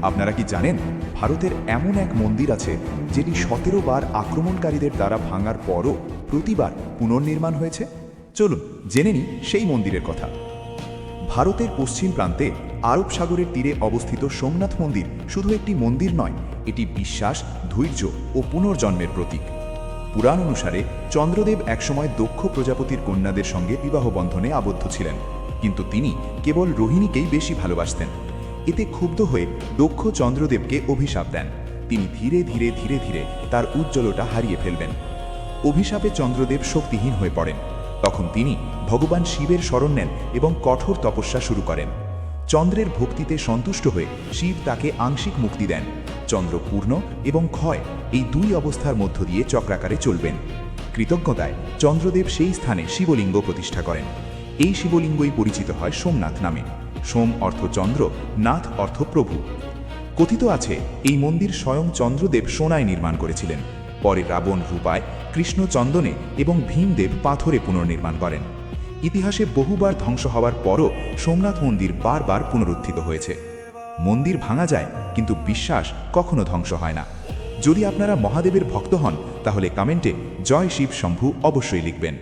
আপনারা কি জানেন ভারতের এমন এক মন্দির আছে যেটি 17 বার আক্রমণকারীদের দ্বারা ভাঙার পরও প্রতিবার পুনর্নির্মাণ হয়েছে? চলুন জেনে নিই সেই মন্দিরের কথা। ভারতের পশ্চিম প্রান্তে আরব সাগরের তীরে অবস্থিত সোমনাথ মন্দির শুধু একটি মন্দির নয়, এটি বিশ্বাস, ধৈর্য ও পুনর্জন্মের প্রতীক। পুরাণ অনুসারে চন্দ্রদেব একসময় দক্ষ প্রজাপতির কন্যাদের সঙ্গে বিবাহ বন্ধনে আবদ্ধ ছিলেন, কিন্তু তিনি কেবল রোহিণীকেই বেশি ভালোবাসতেন। এতে ক্ষুব্ধ হয়ে দক্ষ চন্দ্রদেবকে অভিশাপ দেন। তিনি ধীরে ধীরে ধীরে ধীরে তার উজ্জ্বলতা হারিয়ে ফেলবেন। অভিশাপে চন্দ্রদেব শক্তিহীন হয়ে পড়েন। তখন তিনি ভগবান শিবের শরণ নেন এবং কঠোর তপস্যা শুরু করেন। চন্দ্রের ভক্তিতে সন্তুষ্ট হয়ে শিব তাকে আংশিক মুক্তি দেন। চন্দ্র পূর্ণ এবং ক্ষয় এই দুই অবস্থার মধ্য দিয়ে চক্রাকারে চলবেন। কৃতজ্ঞতায় চন্দ্রদেব সেই স্থানে শিবলিঙ্গ প্রতিষ্ঠা করেন। এই শিবলিঙ্গই পরিচিত হয় সোমনাথ নামে। সোম অর্থ চন্দ্র, নাথ অর্থ প্রভু। কথিত আছে এই মন্দির স্বয়ং চন্দ্রদেব সোনায় নির্মাণ করেছিলেন। পরে রাবণ রূপায়, কৃষ্ণ চন্দনে এবং ভীমদেব পাথরে পুনর্নির্মাণ করেন। ইতিহাসে বহুবার ধ্বংস হওয়ার পরও সোমনাথ মন্দির বারবার পুনরুত্থিত হয়েছে। মন্দির ভাঙা যায়, কিন্তু বিশ্বাস কখনো ধ্বংস হয় না। যদি আপনারা মহাদেবের ভক্ত হন তাহলে কমেন্টে জয় শিব শম্ভু অবশ্যই লিখবেন।